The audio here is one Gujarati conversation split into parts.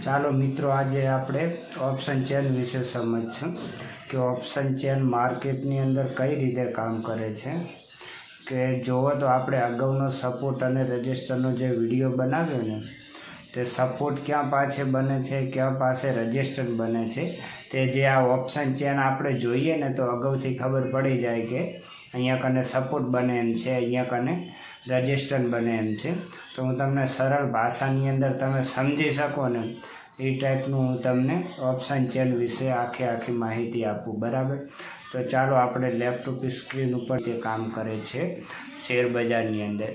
ચાલો મિત્રો, આજે આપણે ઓપ્શન ચેન વિશે સમજશું કે ઓપ્શન ચેન માર્કેટની અંદર કઈ રીતે કામ કરે છે. કે જોવો તો આપણે અગાઉનો સપોર્ટ અને રજિસ્ટરનો જે વિડીયો બનાવ્યો ને, તે સપોર્ટ ક્યાં પાસે બને છે, ક્યાં પાસે રજિસ્ટર બને છે, તે જે આ ઓપ્શન ચેન આપણે જોઈએ ને તો અગાઉથી ખબર પડી જાય કે અહીંયા કને સપોર્ટ બને એમ છે, અહીંયા કને રજિસ્ટર બને એમ છે. તો હું તમને સરળ ભાષાની અંદર તમે સમજી શકો ને એ ટાઈપનું હું તમને ઓપ્શન ચેન વિશે આખી માહિતી આપું. બરાબર, તો ચાલો આપણે લેપટોપ સ્ક્રીન ઉપર તે કામ કરે છે શેર બજારની અંદર.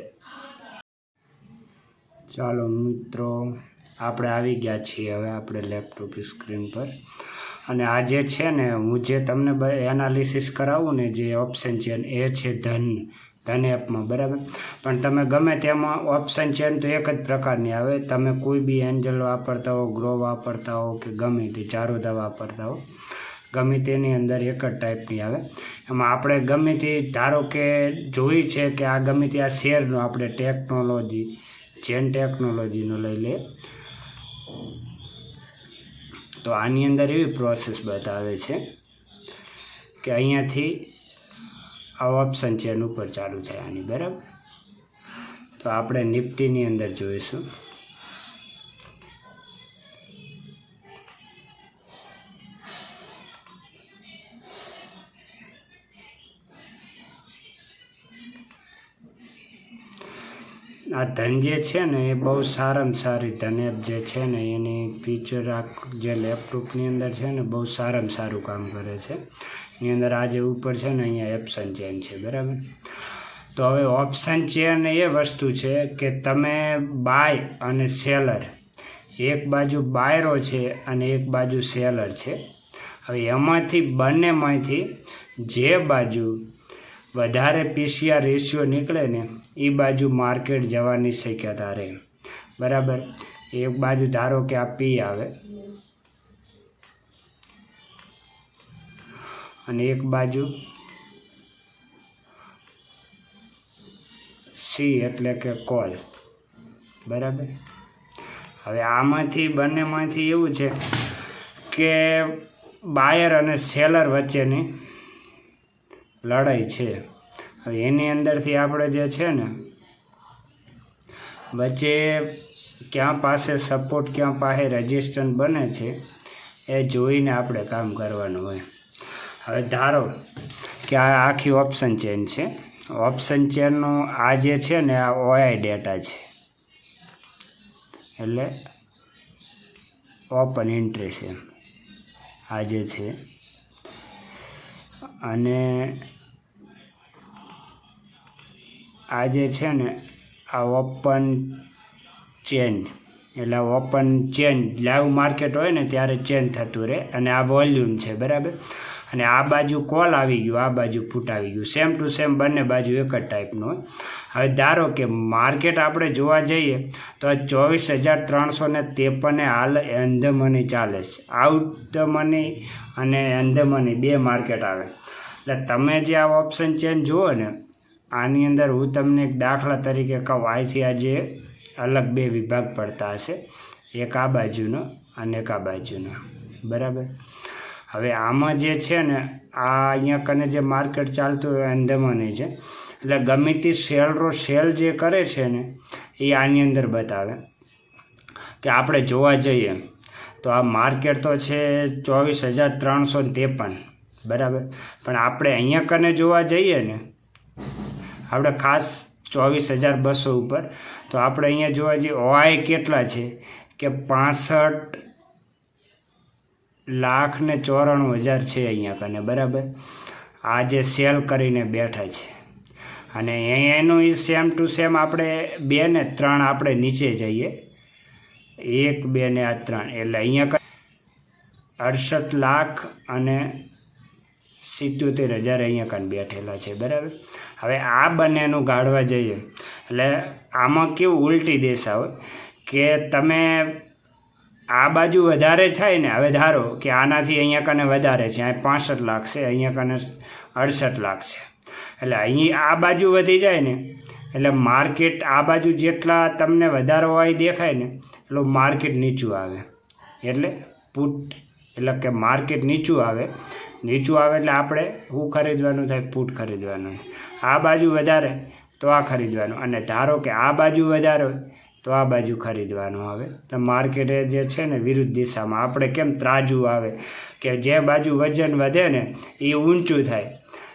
ચાલો મિત્રો, આપણે આવી ગયા છીએ હવે આપણે લેપટોપ સ્ક્રીન પર. અને આ જે છે ને, હું જે તમને એનાલિસિસ કરાવું ને, જે ઓપ્શન ચેન એ છે ધન એપમાં. બરાબર, પણ તમે ગમે તેમાં ઓપ્શન ચેન તો એક જ પ્રકારની આવે. તમે કોઈ બી એન્જલ વાપરતા હો, ગ્રો વાપરતા હો કે ગમે તે ચારુદા વાપરતા હો, ગમે તેની અંદર એક જ ટાઈપની આવે. એમાં આપણે ગમે તે ધારો કે જોઈ છે કે આ ગમે તે આ શેરનો આપણે ટેકનોલોજી ચેન ટેકનોલોજીનો લઈ લે તો આની અંદર એવી પ્રોસેસ બતાવે છે કે અહીંયાથી આ ઓપ્શન ચેન ઉપર ચાલુ થાય આની. બરાબર, તો આપણે નિફ્ટીની અંદર જોઈશું. આ ધન જે છે ને એ બહુ સારામાં સારી ધન એપ જે છે ને એની ફીચર જે લેપટોપની અંદર છે ને બહુ સારામાં સારું કામ કરે છે. એની અંદર આ જે ઉપર છે ને અહીંયા ઓપ્શન ચેન છે. બરાબર, તો હવે ઓપ્શન ચેન એ વસ્તુ છે કે તમે બાય અને સેલર, એક બાજુ બાયરો છે અને એક બાજુ સેલર છે. હવે એમાંથી બંનેમાંથી જે બાજુ વધારે પીસીઆર રેશિયો નીકળે ને એ બાજુ માર્કેટ જવાની શક્યતા રહે. બરાબર, એક બાજુ ધારો કે આ પી આવે અને એક બાજુ સી એટલે કે કોલ. બરાબર, હવે આમાંથી બંનેમાંથી એવું છે કે બાયર અને સેલર વચ્ચેની લડાઈ છે. હવે એની અંદરથી આપણે જે છે ને વચ્ચે ક્યાં પાસે સપોર્ટ, ક્યાં પાસે રજિસ્ટન્સ બને છે એ જોઈને આપણે કામ કરવાનું હોય. હવે ધારો કે આ આખી ઓપ્શન ચેન છે. ઓપ્શન ચેનનો આ જે છે ને આ ઓઆઈ ડેટા છે, એટલે ઓપન એન્ટ્રી છે આ જે છે. અને આ જે છે ને આ ઓપન ચેન, એટલે ઓપન ચેન લાઈવ માર્કેટ હોય ને ત્યારે ચેન થતું રહે. અને આ વોલ્યુમ છે. બરાબર, અને આ બાજુ કોલ આવી ગયું, આ બાજુ ફૂટ આવી ગયું, સેમ ટુ સેમ બંને બાજુ એક જ ટાઈપનું હોય. હવે ધારો કે માર્કેટ આપણે જોવા જઈએ તો 24,353 હાલ એન ધ મની ચાલે છે. આઉટ ધ મની અને એન ધ મની બે માર્કેટ આવે. એટલે તમે જે આ ઓપ્શન ચેન જુઓ ને આની અંદર હું તમને એક દાખલા તરીકે કહું, અહીંથી આજે અલગ બે વિભાગ પડતા હશે, એક આ બાજુનો અને એક આ બાજુનો. બરાબર, હવે આમાં જે છે ને આ અહીંયા કને જે માર્કેટ ચાલતું હોય અંદમાની છે. એટલે ગમે તે સેલ જે કરે છે ને એ આની અંદર બતાવે કે આપણે જોવા જઈએ તો આ માર્કેટ તો છે 24,353. બરાબર, પણ આપણે અહીંયા કને જોવા જઈએ ને આપણે ખાસ 24,200 ઉપર, તો આપણે અહીંયા જોવા જઈએ ઓઆઈ કેટલા છે કે 65,94,000 છે અહીંયા કને. બરાબર, આ જે સેલ કરીને બેઠા છે. અને એનું એ સેમ ટુ સેમ આપણે 2 ને 3 આપણે નીચે જઈએ, 1 2 ને આ 3, એટલે અહીંયા 68,77,000 અહીંયા કાન બેઠેલા છે. બરાબર, હવે આ બંનેનું ગાળવા જઈએ એટલે આમાં કેવું ઉલટી દિશા હોય કે તમે આ બાજુ વધારે થાય ને. હવે ધારો કે આનાથી અહીંયા કને વધારે છે, અહીં 65 લાખ છે, અહીંયા કને 68 લાખ છે. એટલે અહીં આ બાજુ વધી જાય ને એટલે માર્કેટ આ બાજુ જેટલા તમને વધારો હોય દેખાય ને એટલું માર્કેટ નીચું આવે. એટલે પુટ, એટલે કે માર્કેટ નીચું આવે એટલે આપણે શું ખરીદવાનું થાય? પુટ ખરીદવાનું. આ બાજુ વધારે તો આ ખરીદવાનું, અને ધારો કે આ બાજુ વધારે હોય તો આ બાજુ ખરીદવાનું આવે. એટલે માર્કેટે જે છે ને વિરુદ્ધ દિશામાં, આપણે કેમ ત્રાજુ આવે કે જે બાજુ વજન વધે ને એ ઊંચું થાય,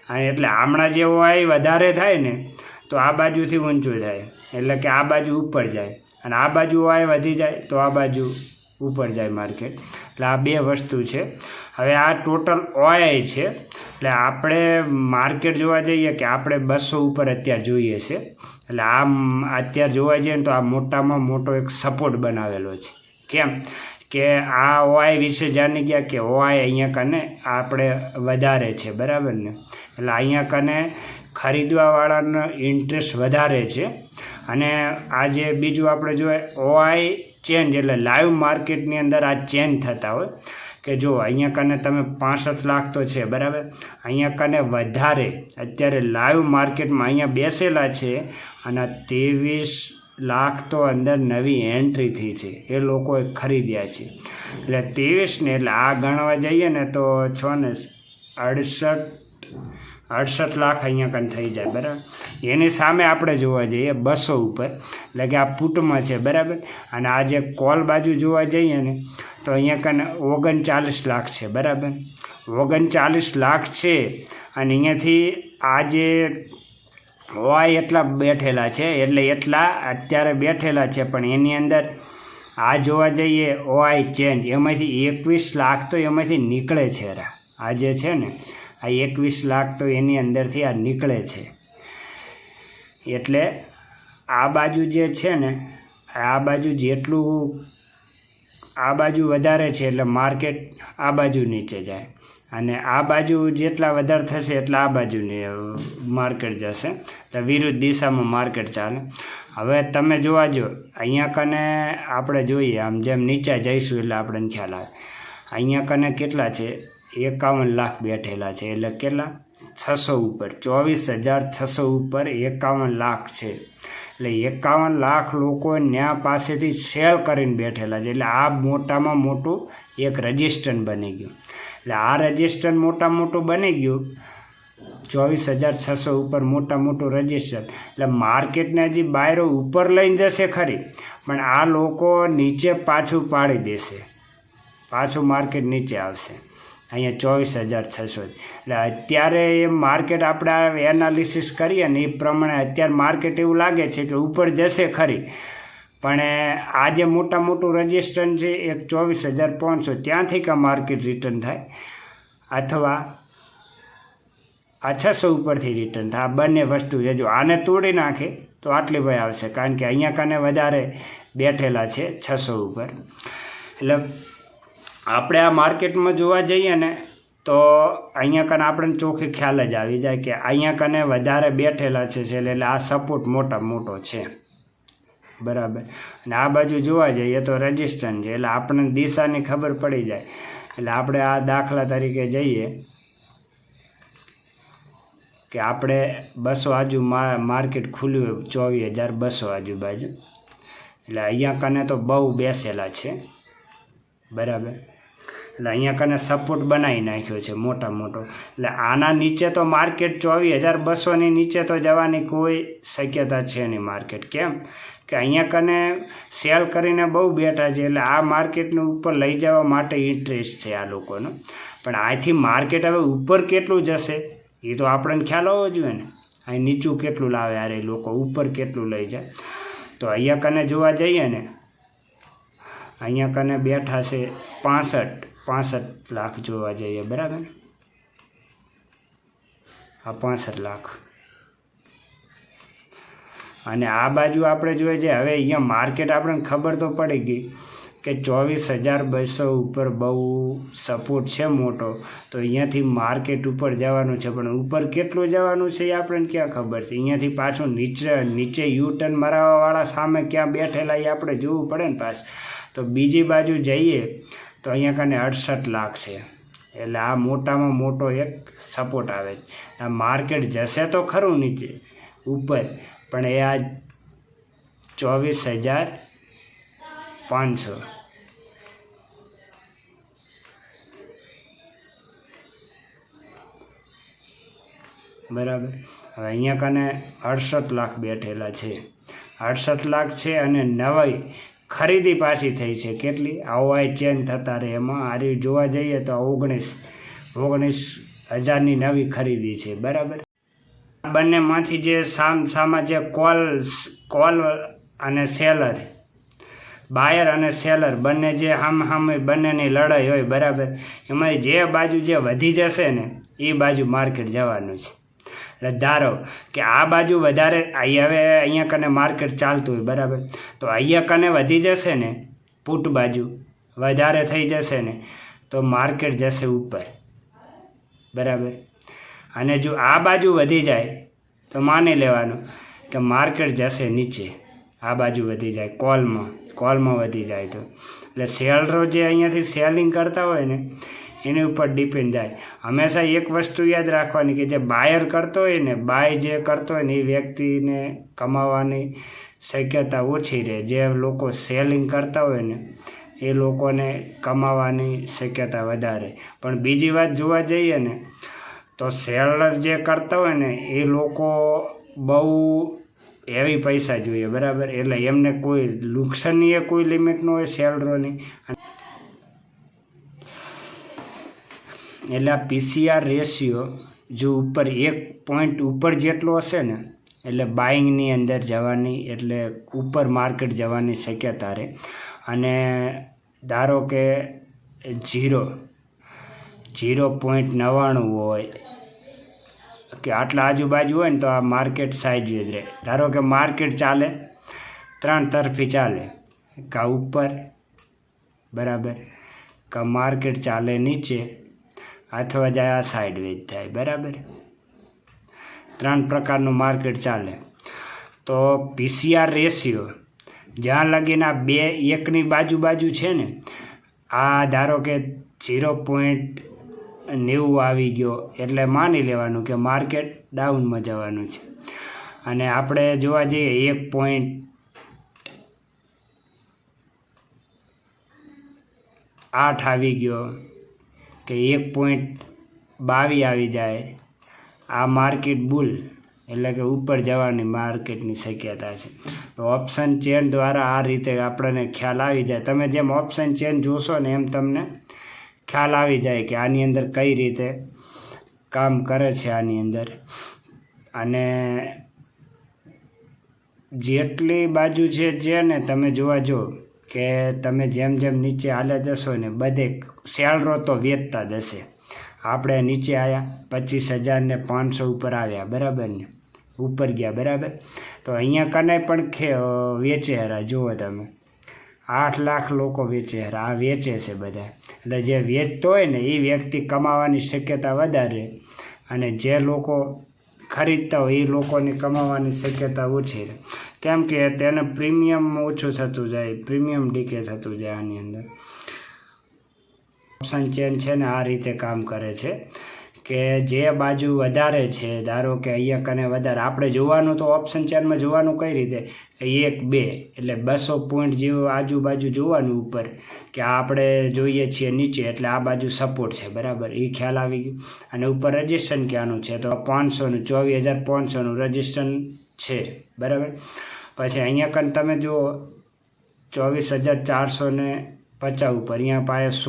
અને એટલે હમણાં જે OI વધારે થાય ને તો આ બાજુથી ઊંચું થાય, એટલે કે આ બાજુ ઉપર જાય, અને આ બાજુ OI વધી જાય તો આ બાજુ ઉપર જાય માર્કેટ. એટલે આ બે વસ્તુ છે. હવે આ ટોટલ OI છે, એટલે આપણે માર્કેટ જોવા જઈએ કે આપણે 200 ઉપર અત્યારે જોઈએ છે. એટલે અત્યારે જોવા જઈએ ને તો આ મોટામાં મોટો એક સપોર્ટ બનાવેલો છે. કેમ કે આ OI વિશે જાણી ગયા કે OI અહીંયા કને આપણે વધારે છે, બરાબર ને? એટલે અહીંયા કને ખરીદવાવાળાનો ઇન્ટરેસ્ટ વધારે છે. અને આ જે બીજું આપણે જોઈએ OI ચેન્જ, એટલે લાઈવ માર્કેટની અંદર આ ચેન્જ થતા હોય કે જો અહીંયા કને તમે 65 લાખ તો છે, બરાબર? અહીંયા કને વધારે અત્યારે લાઈવ માર્કેટમાં અહીંયા બેસેલા છે, અને 23 લાખ તો અંદર નવી એન્ટ્રી થઈ છે, એ લોકોએ ખરીદ્યા છે. એટલે 23 ને એટલે આ ગણવા જઈએ ને તો 68 લાખ અહીંયા કન થઈ જાય, બરાબર? એની સામે આપણે જોવા જઈએ 200 ઉપર, એટલે કે આ પુટમાં છે, બરાબર? અને આ જે કોલ બાજુ જોવા જઈએ ને તો અહીંયા કન 39 લાખ છે, બરાબર? 39 લાખ છે, અને અહીંયાથી આ જે OI એટલા બેઠેલા છે, એટલે એટલા અત્યારે બેઠેલા છે, પણ એની અંદર આ જોવા જઈએ OI ચેન્જ, એમાંથી 21 લાખ તો એમાંથી નીકળે છે. આ જે છે ને આ 21 લાખ તો એની અંદરથી આ નીકળે છે. એટલે આ બાજુ જે છે ને આ બાજુ જેટલું આ બાજુ વધારે છે એટલે માર્કેટ આ બાજુ નીચે જાય, અને આ બાજુ જેટલા વધારે થશે એટલા આ બાજુની માર્કેટ જશે. એટલે વિરુદ્ધ દિશામાં માર્કેટ ચાલે. હવે તમે જોવા જો અહીંયા કને આપણે જોઈએ આમ જેમ નીચે જઈશું એટલે આપણને ખ્યાલ આવે. અહીંયા કને કેટલા છે? 51 લાખ બેઠેલા છે, એટલે કેટલા? 600 ઉપર, 24,600 ઉપર 51 લાખ છે. એટલે 51 લાખ લોકો ન્યા પાસેથી સેલ કરીને બેઠેલા છે. એટલે આ મોટામાં મોટું એક રજિસ્ટન્ટ બની ગયું. એટલે આ રજિસ્ટન્ટ મોટામાં મોટું બની ગયું 24,600 ઉપર મોટા મોટું રજિસ્ટર. એટલે માર્કેટને હજી બાયરો ઉપર લઈને જશે ખરી, પણ આ લોકો નીચે પાછું પાડી દેશે, પાછું માર્કેટ નીચે આવશે અહીંયા 24,600. એટલે અત્યારે એ માર્કેટ આપણે એનાલિસિસ કરીએ ને એ પ્રમાણે અત્યારે માર્કેટ એવું લાગે છે કે ઉપર જશે ખરી, પણ આ જે મોટા મોટું રજિસ્ટન્ટ છે એક 24,500, ત્યાંથી કે માર્કેટ રિટર્ન થાય, અથવા આ 600 ઉપરથી રિટર્ન થાય. આ બંને વસ્તુ છે. જો આને તોડી નાખે તો આટલી ભાઈ આવશે, કારણ કે અહીંયા કને વધારે બેઠેલા છે 600 ઉપર. એટલે આપણે આ માર્કેટમાં જોવા જઈએ ને તો અહીંયા કને આપણને ચોખ્ખી ખ્યાલ જ આવી જાય કે અહીંયા કને વધારે બેઠેલા છે, એટલે આ સપોર્ટ મોટો છે, બરાબર? અને આ બાજુ જોવા જઈએ તો રજિસ્ટન્ટ છે, એટલે આપણને દિશાની ખબર પડી જાય. એટલે આપણે આ દાખલા તરીકે જઈએ કે આપણે 200 આજુ માર્કેટ ખુલ્યું 24,200 આજુબાજુ, એટલે અહીંયા કને તો બહુ બેસેલા છે, બરાબર? એટલે અહીંયા કને સપોર્ટ બનાવી નાખ્યો છે મોટો. એટલે આના નીચે તો માર્કેટ 24,200ની નીચે તો જવાની કોઈ શક્યતા છે નહીં માર્કેટ. કેમ કે અહીંયા કને સેલ કરીને બહુ બેઠા છે, એટલે આ માર્કેટને ઉપર લઈ જવા માટે ઇન્ટરેસ્ટ છે આ લોકોનો. પણ આથી માર્કેટ હવે ઉપર કેટલું જશે એ તો આપણને ખ્યાલ હોવો જોઈએ ને. અહીં નીચું કેટલું લાવે યાર એ લોકો, ઉપર કેટલું લઈ જાય. તો અહીંયા કને જોવા જઈએ ને અહીંયા કને બેઠા છે 65 લાખ જોવા જઈએ, બરાબર? આ 65 લાખ, અને આ બાજુ આપણે જોઈએ છે હવે અહીંયા માર્કેટ આપણને ખબર તો પડી ગઈ કે 24,200 ઉપર બહુ સપોર્ટ છે મોટો, તો અહીંયાથી માર્કેટ ઉપર જવાનું છે. પણ ઉપર કેટલું જવાનું છે એ આપણને ક્યાં ખબર છે? અહીંયાથી પાછું નીચે યુટર્ન મરાવવાવાળા સામે ક્યાં બેઠેલા એ આપણે જોવું પડે ને પાછું. તો બીજી બાજુ જઈએ તો અહીંયા કને 68 લાખ છે, એટલે આ મોટામાં મોટો એક સપોર્ટ આવે છે. આ માર્કેટ જશે તો ખરું નીચે ઉપર, પણ એ આ 24,500 બરાબર. હવે અહીંયા કને 68 લાખ બેઠેલા છે, 68 લાખ છે અને નવી ખરીદી પાછી થઈ છે કેટલી, આવું ચેન્જ થતા રહે એમાં આરી જોવા જઈએ તો 19,000ની નવી ખરીદી છે. બરાબર. બંનેમાંથી જે સામસામા જે કોલ અને સેલર, બાયર અને સેલર બંને જે સામે બંનેની લડાઈ હોય. બરાબર. એમાં જે બાજુ જે વધી જશે ને એ બાજુ માર્કેટ જવાનું છે. એટલે ધારો કે આ બાજુ વધારે હવે અહીંયા કને માર્કેટ ચાલતું હોય. બરાબર. તો અહીંયા કને વધી જશે ને, પુટ બાજુ વધારે થઈ જશે ને તો માર્કેટ જશે ઉપર. બરાબર. અને જો આ બાજુ વધી જાય તો માની લેવાનું કે માર્કેટ જશે નીચે. આ બાજુ વધી જાય કોલમાં વધી જાય તો, એટલે સેલરો જે અહીંયાથી સેલિંગ કરતા હોય ને એની ઉપર ડિપેન્ડ જાય. હંમેશા એક વસ્તુ યાદ રાખવાની કે જે બાયર કરતો હોય ને, બાય જે કરતો હોય ને એ વ્યક્તિને કમાવાની શક્યતા ઓછી રહે. જે લોકો સેલિંગ કરતા હોય ને એ લોકોને કમાવાની શક્યતા વધારે. પણ બીજી વાત જોવા જઈએ ને તો સેલર જે કરતા હોય ને એ લોકો બહુ હેવી પૈસા જોઈએ. બરાબર. એટલે એમને કોઈ નુકસાનની કોઈ લિમિટ ન હોય સેલરોની. એટલે આ પીસીઆર રેશિયો જો ઉપર 1 પોઈન્ટ ઉપર જેટલો હશે ને એટલે બાઇંગની અંદર જવાની, એટલે ઉપર માર્કેટ જવાની શક્યતા રહે. અને ધારો કે 0.99 હોય કે આટલા આજુબાજુ હોય ને તો આ માર્કેટ સાઈડ જ રહે. ધારો કે માર્કેટ ચાલે 3 તરફી ચાલે, કા ઉપર, બરાબર, કા માર્કેટ ચાલે નીચે અથવા જાય આ સાઈડ વેજ થાય. બરાબર. 3 પ્રકારનું માર્કેટ ચાલે. તો પીસીઆર રેશિયો જ્યાં લગીને આ 1ની બાજુ છે ને, આ ધારો કે 0.90 આવી ગયો એટલે માની લેવાનું કે માર્કેટ ડાઉનમાં જવાનું છે. અને આપણે જોવા જઈએ 1.8 આવી ગયો કે 1.22 આવી જાય, આ માર્કેટ બુલ એટલે કે ઉપર જવાની માર્કેટની શક્યતા છે. તો ઓપ્શન ચેન દ્વારા આ રીતે આપણને ખ્યાલ આવી જાય. તમે જેમ ઓપ્શન ચેન જોશો ને એમ તમને ખ્યાલ આવી જાય કે આની અંદર કઈ રીતે કામ કરે છે આની અંદર. અને જેટલી બાજુ છે ને તમે જોવા જો કે તમે જેમ નીચે હાલે જશો ને બધે સેલરો તો વેચતા જશે. આપણે નીચે આવ્યા 25,500 ઉપર આવ્યા. બરાબર ને, ઉપર ગયા. બરાબર. તો અહીંયા કને પણ વેચે હરા જુઓ તમે 8 લાખ લોકો વેચે હરા, આ વેચે છે બધા. એટલે જે વેચતો હોય ને એ વ્યક્તિ કમાવાની શક્યતા વધારે, અને જે લોકો ખરીદતા હોય એ લોકોની કમાવાની શક્યતા ઓછી રહે. કેમ કે તેને પ્રીમિયમ ઓછું થતું જાય, પ્રીમિયમ ડીકે થતું જાય આની અંદર. ઓપ્શન ચેન છે ને આ રીતે કામ કરે છે કે જે બાજુ વધારે છે, ધારો કે અહીંયા કને વધારે આપણે જોવાનું, તો ઓપ્શન ચેનમાં જોવાનું કઈ રીતે કે 1-2 એટલે 200 પોઈન્ટ જેવું આજુબાજુ જોવાનું ઉપર કે આપણે જોઈએ છીએ નીચે એટલે આ બાજુ સપોર્ટ છે. બરાબર. એ ખ્યાલ આવી ગયો. અને ઉપર રજિસ્ટ્રેશન ક્યાંનું છે તો 500નું 24,500નું રજિસ્ટ્રેશન છે. બરાબર. પછી અહીંયા કને તમે જુઓ 24,450 ઉપર, અહીંયા પાસે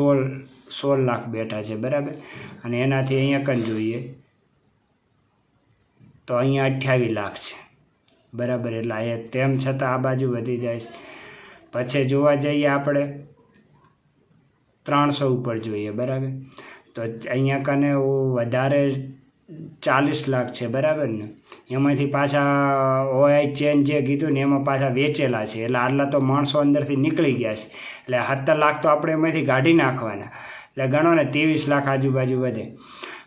16 લાખ બેઠા છે. બરાબર. અને એનાથી અહીંયા કન જોઈએ તો અહીંયા 28 લાખ છે. બરાબર. એટલે એ તેમ છતાં આ બાજુ વધી જાય છે. પછી જોવા જઈએ આપણે 300 ઉપર જોઈએ. બરાબર. તો અહીંયા કને વધારે 40 લાખ છે. બરાબર ને, એમાંથી પાછા ઓઆઈ ચેન જે કીધું ને એમાં પાછા વેચેલા છે. એટલે આટલા તો માણસો અંદરથી નીકળી ગયા છે. એટલે 17 લાખ તો આપણે એમાંથી કાઢી નાખવાના. એટલે ગણો ને 23 લાખ આજુબાજુ વધે.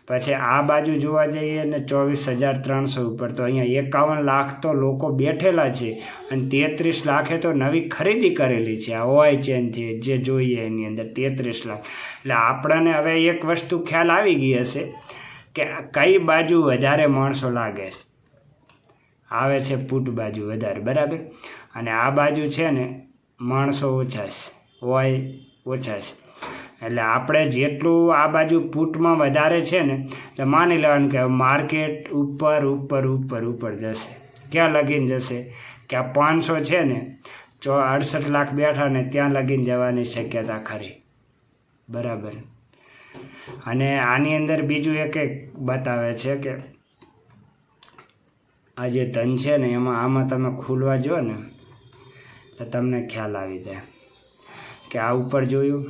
પછી આ બાજુ જોવા જઈએ ને 24,300 ઉપર, તો અહીંયા 51 લાખ તો લોકો બેઠેલા છે અને 33 લાખે તો નવી ખરીદી કરેલી છે આ ઓઆઈ ચેનથી જે જોઈએ એની અંદર 33 લાખ. એટલે આપણને હવે એક વસ્તુ ખ્યાલ આવી ગઈ હશે કે કઈ બાજુ વધારે માણસો લાગે છે. આવે છે પુટ બાજુ વધારે. બરાબર. અને આ બાજુ છે ને માણસો ઓછા છે, ઓઆઈ ઓછા છે. એટલે આપણે જેટલું આ બાજુ પુટમાં વધારે છે ને તો માની લેવાનું કે માર્કેટ ઉપર ઉપર ઉપર ઉપર જશે. ક્યાં લગીને જશે કે આ 500 છે ને 68 લાખ બેઠા ને ત્યાં લગીને જવાની શક્યતા ખરી. બરાબર. અને આની અંદર બીજું એક બતાવે છે કે આ જે ધન છે ને આમાં તમે ખુલવા જો ને તો તમને ખ્યાલ આવી જાય કે આ ઉપર જોયું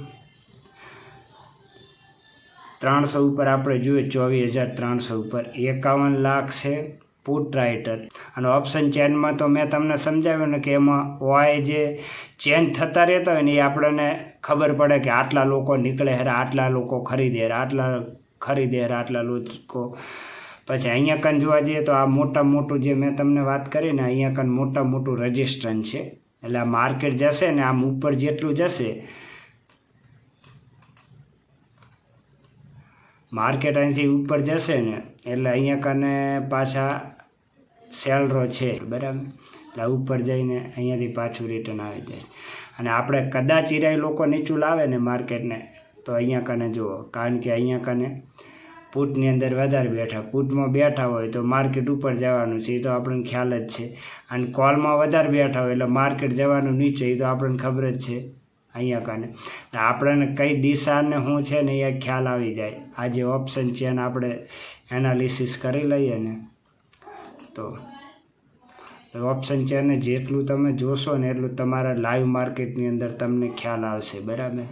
300 ઉપર આપણે જોઈએ 24,300 ઉપર 51 લાખ છે પુટ રાઇટર. અને ઓપ્શન ચેનમાં તો મેં તમને સમજાવ્યું ને કે એમાં ઓય જે ચેન્જ થતા રહેતા હોય ને એ આપણને ખબર પડે કે આટલા લોકો નીકળે હેરા, આટલા લોકો ખરીદે હેરા, આટલા ખરીદે હેરા, આટલા લોકો. પછી અહીંયા કન જોવા જઈએ તો આ મોટું જે મેં તમને વાત કરી ને અહીંયા કન મોટું રજિસ્ટ્રન્સ છે. એટલે આ માર્કેટ જશે ને આમ ઉપર જેટલું જશે માર્કેટ અહીંથી ઉપર જશે ને એટલે અહીંયા કને પાછા સેલરો છે. બરાબર. એટલે ઉપર જઈને અહીંયાથી પાછું રિટર્ન આવી જશે. અને આપણે કદાચ ઈરાય લોકો નીચું લાવે ને માર્કેટને તો અહીંયા કને જુઓ, કારણ કે અહીંયા કને પુટની અંદર વધારે બેઠા, પુટમાં બેઠા હોય તો માર્કેટ ઉપર જવાનું છે એ તો આપણને ખ્યાલ જ છે. અને કોલમાં વધારે બેઠા હોય એટલે માર્કેટ જવાનું નીચે એ તો આપણને ખબર જ છે. અહીંયા કને આપણને કઈ દિશાને શું છે ને એ ખ્યાલ આવી જાય. આ જે ઓપ્શન છે એને આપણે એનાલિસિસ કરી લઈએ ને તો ઓપ્શન છે ને જેટલું તમે જોશો ને એટલું તમારા લાઈવ માર્કેટની અંદર તમને ખ્યાલ આવશે. બરાબર.